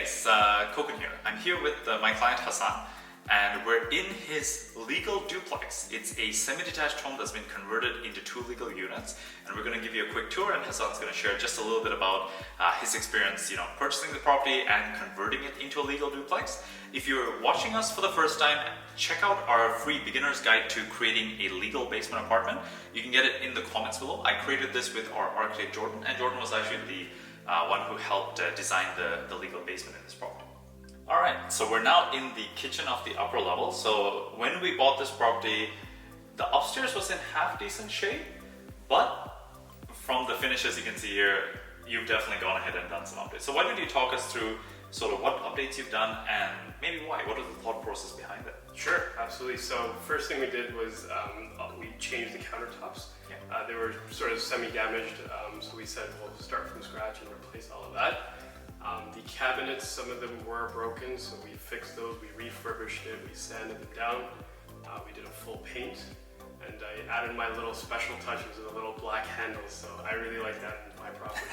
guys, Koukun here. I'm here with my client Hassan, and we're in his legal duplex. It's a semi-detached home that's been converted into 2 legal units, and we're going to give you a quick tour, and Hassan's going to share just a little bit about his experience, purchasing the property and converting it into a legal duplex. If you're watching us for the first time, check out our free beginner's guide to creating a legal basement apartment. You can get it in the comments below. I created this with our architect Jordan, and Jordan was actually the one who helped design the legal basement in this property. Alright, so we're now in the kitchen of the upper level. So when we bought this property, the upstairs was in half decent shape, but from the finishes you can see here, you've definitely gone ahead and done some updates. So why don't you talk us through sort of what updates you've done and maybe why? What was the thought process behind it? Sure, absolutely. So first thing we did was we changed the countertops. Yeah. They were sort of semi-damaged, so we said we'll start from scratch and replace all of that. The cabinets, some of them were broken, so we fixed those, we refurbished it, we sanded them down, we did a full paint, and I added my little special touches of the little black handles, so I really like that in my properties.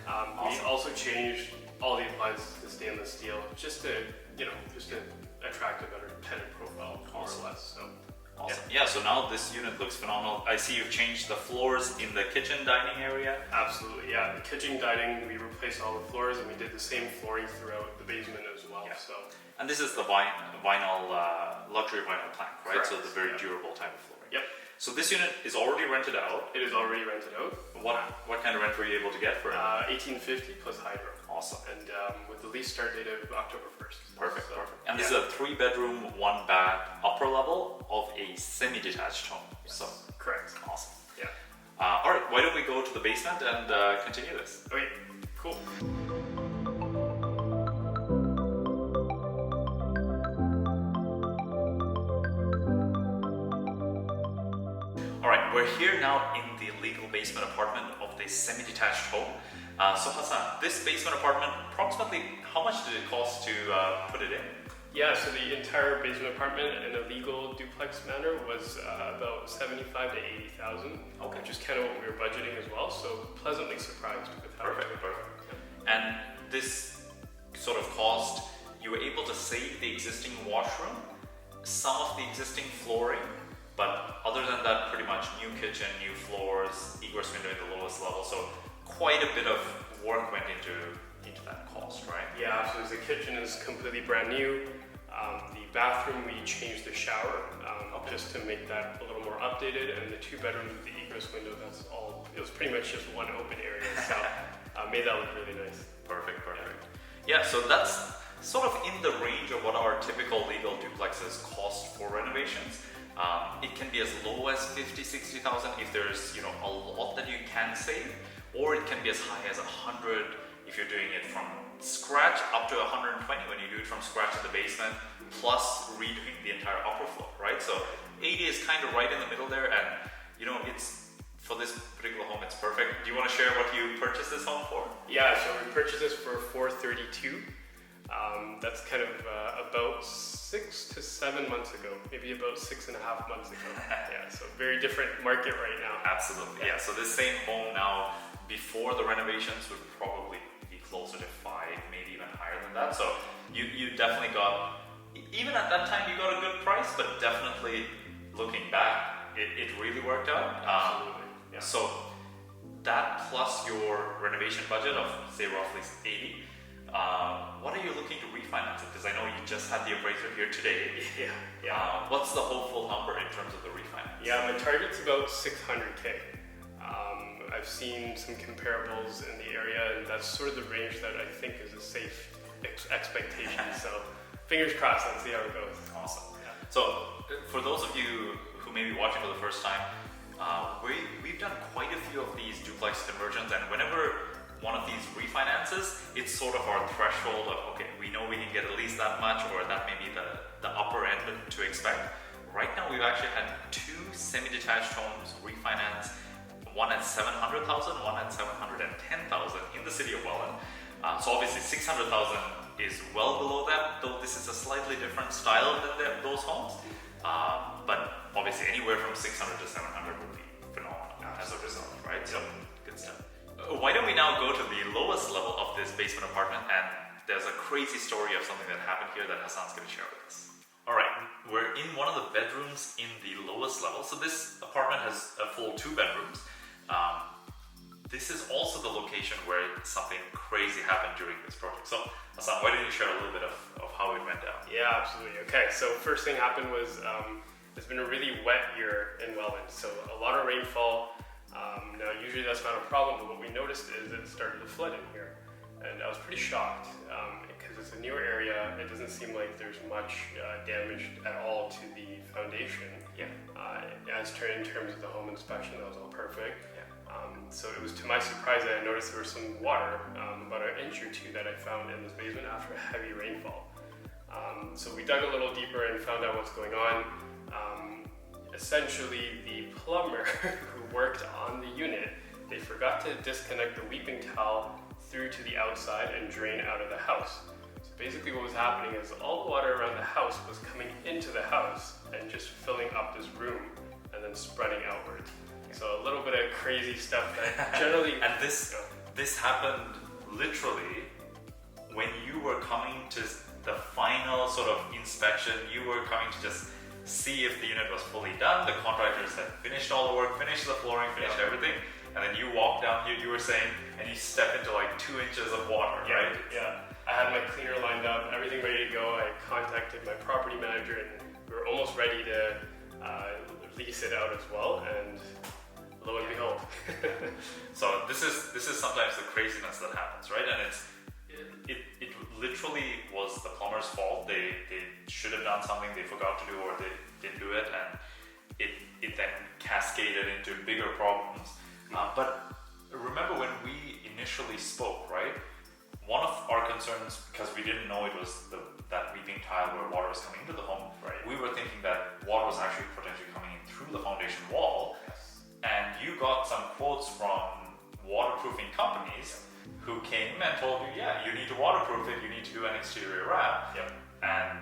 Awesome. We also changed all the appliances to stainless steel, just to attract a better tenant profile, more or less. So. Awesome. Yeah, so now this unit looks phenomenal. I see you've changed the floors in the kitchen dining area. Absolutely, yeah. The kitchen dining, we replaced all the floors and we did the same flooring throughout the basement as well. Yeah. So. And this is the vinyl, luxury vinyl plank, right? Correct. So the very durable type of flooring. Yep. So this unit is already rented out. It is already rented out. What kind of rent were you able to get for it? $18.50 plus hydro. Awesome. And with the lease start date of October 1st. Perfect, So, perfect. And this is a 3-bedroom, 1-bath, upper level of a semi-detached home. Yes. So correct. awesome. Yeah. All right, why don't we go to the basement and continue this? Okay, cool. All right, we're here now in the legal basement apartment of the semi-detached home. So Hassan, this basement apartment, approximately how much did it cost to put it in? Yeah, so the entire basement apartment in a legal duplex manner was about $75,000 to $80,000, Okay. which is kind of what we were budgeting as well. So pleasantly surprised with how Perfect, it perfect. Yeah. And this sort of cost, you were able to save the existing washroom, some of the existing flooring, but other than that, pretty much new kitchen, new floors, egress window at the lowest level. So quite a bit of work went into that cost, right? Yeah, absolutely. The kitchen is completely brand new. The bathroom, we changed the shower just to make that a little more updated, and the 2 bedrooms with the egress window, that's all, it was pretty much just one open area, so made that look really nice. Perfect, perfect. Yeah, so that's sort of in the range of what our typical legal duplexes cost for renovations. It can be as low as $50,000, $60,000 if there's a lot that you can save, or it can be as high as $100,000 if you're doing it from scratch, up to $120,000 when you do it from scratch in the basement, plus redoing the entire upper floor, right? So 80 is kind of right in the middle there, and it's for this particular home, it's perfect. Do you want to share what you purchased this home for? Yeah, so we purchased this for $432,000. That's kind of about 6 to 7 months ago, maybe about 6.5 months ago. Yeah, so very different market right now. Absolutely, yeah. So this same home now, before the renovations, would probably be closer to 5, maybe even higher than that. So you definitely got, even at that time, you got a good price, but definitely looking back, it really worked out. Absolutely. Yeah. So that plus your renovation budget of say roughly 80, what are you looking to refinance it? Because I know you just had the appraiser here today. Yeah. What's the hopeful number in terms of the refinance? Yeah, my target's about $600K. I've seen some comparables in the area, and that's sort of the range that I think is a safe expectation. So fingers crossed, let's see how it goes. Awesome. Yeah. So for those of you who may be watching for the first time, we've done quite a few of these duplex conversions, and whenever one of these refinances, it's sort of our threshold of, okay, we know we can get at least that much, or that may be the upper end to expect. Right now, we've actually had 2 semi-detached homes refinance, one at $700,000, one at $710,000 in the city of Welland. So obviously 600,000 is well below that, though this is a slightly different style than those homes. But obviously anywhere from 600 to 700 would be phenomenal as a result, right? So good stuff. Why don't we now go to the lowest level of this basement apartment and there's a crazy story of something that happened here that Hassan's going to share with us. All right, we're in one of the bedrooms in the lowest level. So this apartment has a full 2 bedrooms. This is also the location where something crazy happened during this project. So Hassan, why don't you share a little bit of how it went down? Yeah, absolutely. Okay, so first thing happened was it's been a really wet year in Welland, so a lot of rainfall. Now usually that's not a problem, but what we noticed is it started to flood in here. And I was pretty shocked because it's a newer area. It doesn't seem like there's much damage at all to the foundation. Yeah. In terms of the home inspection, that was all perfect. Yeah. So it was to my surprise that I noticed there was some water, about an inch or 2, that I found in this basement after a heavy rainfall. So we dug a little deeper and found out what's going on. Essentially, the plumber who worked on the unit, they forgot to disconnect the weeping towel through to the outside and drain out of the house. So basically what was happening is all the water around the house was coming into the house and just filling up this room and then spreading outwards. So a little bit of crazy stuff that generally... And this happened literally when you were coming to the final sort of inspection. You were coming to just see if the unit was fully done. The contractors had finished all the work, finished the flooring, finished everything. And then you walk down here, you were saying, and you step into like 2 inches of water, right? Yeah. I had my cleaner lined up, everything ready to go. I contacted my property manager and we were almost ready to lease it out as well. And lo and behold. So this is sometimes the craziness that happens, right? And it literally was the plumber's fault. They should have done something they forgot to do, or they didn't do it, and it then cascaded into bigger problems. But remember when we initially spoke, right? One of our concerns, because we didn't know it was that weeping tile where water was coming into the home, right? We were thinking that water was actually potentially coming in through the foundation wall. Yes. And you got some quotes from waterproofing companies who came and told you, yeah, you need to waterproof it, you need to do an exterior wrap. Yep. And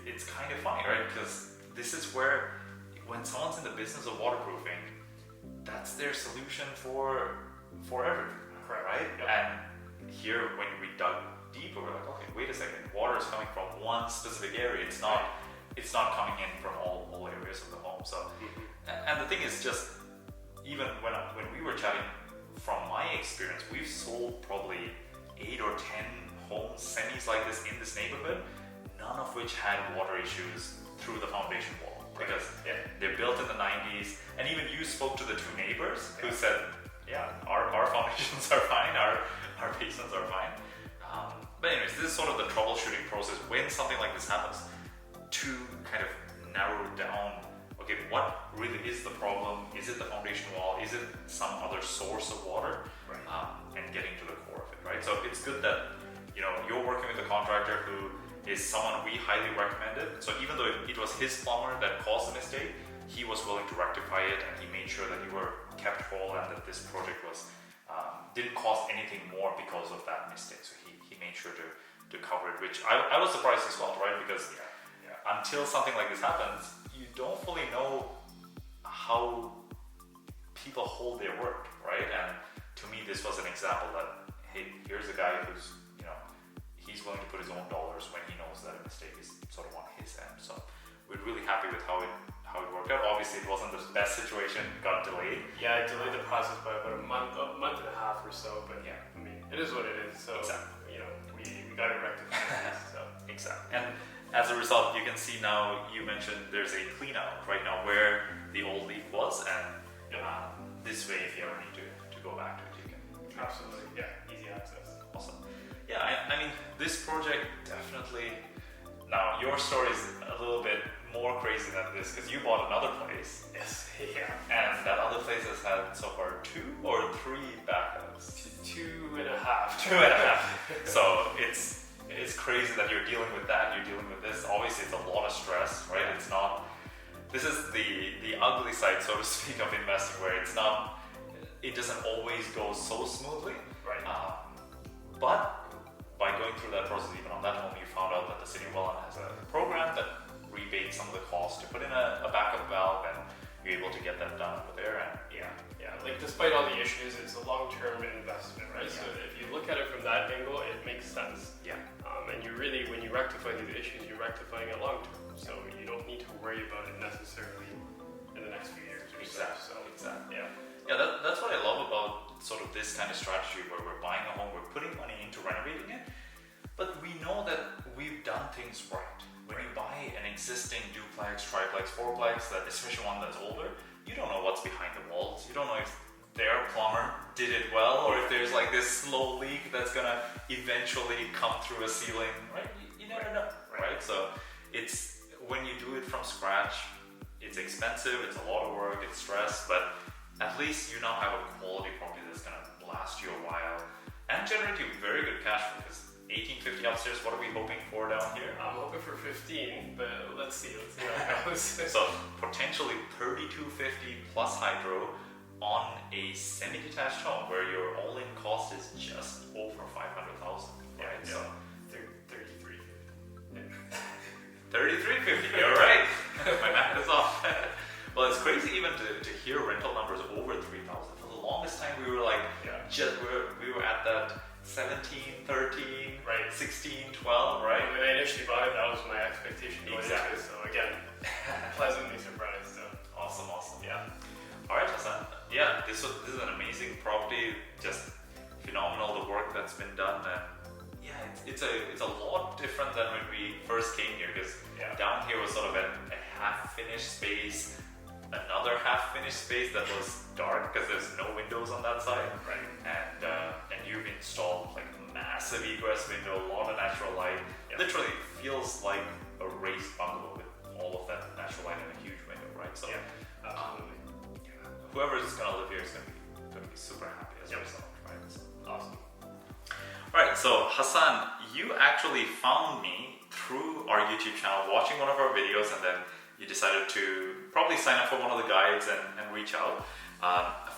it's kind of funny, right? Because this is where, when someone's in the business of waterproofing, that's their solution for everything, right? Yep. And here, when we dug deeper, we're like, okay, wait a second, water is coming from one specific area. It's not coming in from all areas of the home. So, and the thing is, just even when we were chatting, from my experience, we've sold probably 8 or 10 homes, semis like this in this neighborhood, none of which had water issues through the foundation wall. Because they're built in the 90s, and even you spoke to the 2 neighbors who said, yeah, our foundations are fine, our basements are fine. But anyways, this is sort of the troubleshooting process when something like this happens, to kind of narrow down, okay, what really is the problem? Is it the foundation wall? Is it some other source of water? Right. And getting to the core of it, right? So it's good that, you're working with a contractor who is someone we highly recommended. So even though it was his plumber that caused the mistake, he was willing to rectify it, and he made sure that you were kept whole and that this project was didn't cost anything more because of that mistake. So he made sure to cover it, which I was surprised as well, right? Because until something like this happens, you don't fully know how people hold their word, right? And to me, this was an example that, hey, here's a guy who's, he's willing to put his own dollars when he knows that a mistake is sort of on his end. So we're really happy with how it worked out. Obviously, it wasn't the best situation, got delayed. Yeah, it delayed the process by about a month and a half or so, but I mean, it is what it is. So, exactly. We got it rectified. So. Exactly. And as a result, you can see now, you mentioned there's a clean out right now where the old leak was, and this way, if you ever need to go back to it, you can. Absolutely, easy access. Awesome. Yeah, I mean, this project definitely. Now, your story is a little bit more crazy than this because you bought another place. Yes, yeah. And that other place has had so far 2 or 3 backups. 2.5. 2.5. So it's crazy that you're dealing with that. You're dealing with this. Obviously, it's a lot of stress, right? It's not. This is the ugly side, so to speak, of investing, where it's not. It doesn't always go so smoothly. Right. But by going through that process, even on that home, you found out that the City of Welland has a program that rebates some of the costs to put in a backup valve, and you're able to get that done over there. And yeah. Like despite all the issues, it's a long-term investment, right? So if you look at it from that angle, it makes sense. Yeah. And you really, when you rectify these issues, you're rectifying it long-term. So you don't need to worry about it necessarily in the next few years or so. Exactly. Yeah. Yeah, that's what I love about sort of this kind of strategy where we're buying a home, we're putting money into renovating it, but we know that we've done things right. When you buy an existing duplex, triplex, fourplex, that especially one that's older, you don't know what's behind the walls. You don't know if their plumber did it well or if there's like this slow leak that's gonna eventually come through a ceiling, right? You never know, right? So it's when you do it from scratch, it's expensive, it's a lot of work, it's stress, but at least you now have a quality property that's gonna last you a while and generate you very good cash flow. Because 1850 upstairs, what are we hoping for down here? I'm hoping for 15, but let's see how it goes. So potentially 3250 plus hydro on a semi-detached home where your all-in cost is just over 500,000, right? Yeah. So 33. 3350, you're right. My math is off. Well, it's crazy even to hear rental numbers over 3,000. For the longest time, we were like, we were at that 17, 13, right, 16, 12, right? When I initially bought it, that was my expectation going into it. So again, pleasantly surprised. So. Awesome. Yeah. All right, Hassan. Yeah, this is an amazing property. Just phenomenal, the work that's been done, and yeah, it's a lot different than when we first came here, because down here was sort of a half-finished space, another half-finished space that was dark because there's no windows on that side, right? And you've installed like a massive egress window, a lot of natural light. Literally feels like a raised bungalow with all of that natural light and a huge window, right? So whoever is gonna live here is gonna be super happy as a result, right? So. Awesome. Alright, so Hassan, you actually found me through our YouTube channel, watching one of our videos, and then you decided to probably sign up for one of the guides and reach out.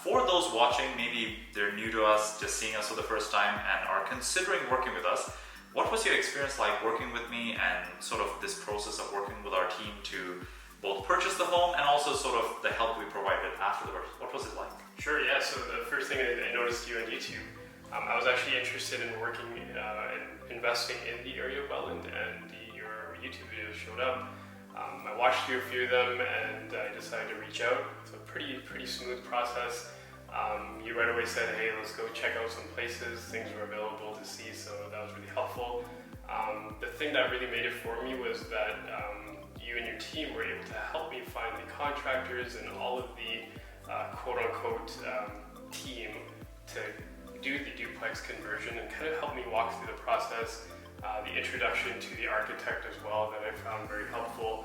For those watching, maybe they're new to us, just seeing us for the first time, and are considering working with us, what was your experience like working with me and sort of this process of working with our team to both purchase the home and also sort of the help we provided afterwards? What was it like? Sure, yeah. So the first thing I noticed you on YouTube, I was actually interested in working in investing in the area of Welland, and your YouTube videos showed up. I watched a few of them, and I decided to reach out. It's a pretty smooth process. You right away said, hey, let's go check out some places. Things were available to see, so that was really helpful. The thing that really made it for me was that you and your team were able to help me find the contractors and all of the quote-unquote team to do the duplex conversion and kind of help me walk through the process. The introduction to the architect as well that I found very helpful.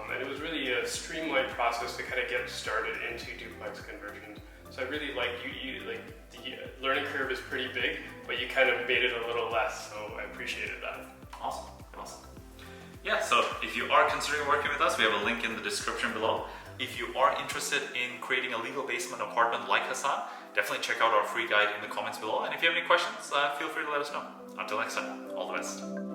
And it was really a streamlined process to kind of get started into duplex conversions. So I really like you like the learning curve is pretty big, but you kind of made it a little less, so I appreciated that. Awesome. Yeah, so if you are considering working with us, we have a link in the description below. If you are interested in creating a legal basement apartment like Hassan, definitely check out our free guide in the comments below. And if you have any questions, feel free to let us know. Until next time, all the best.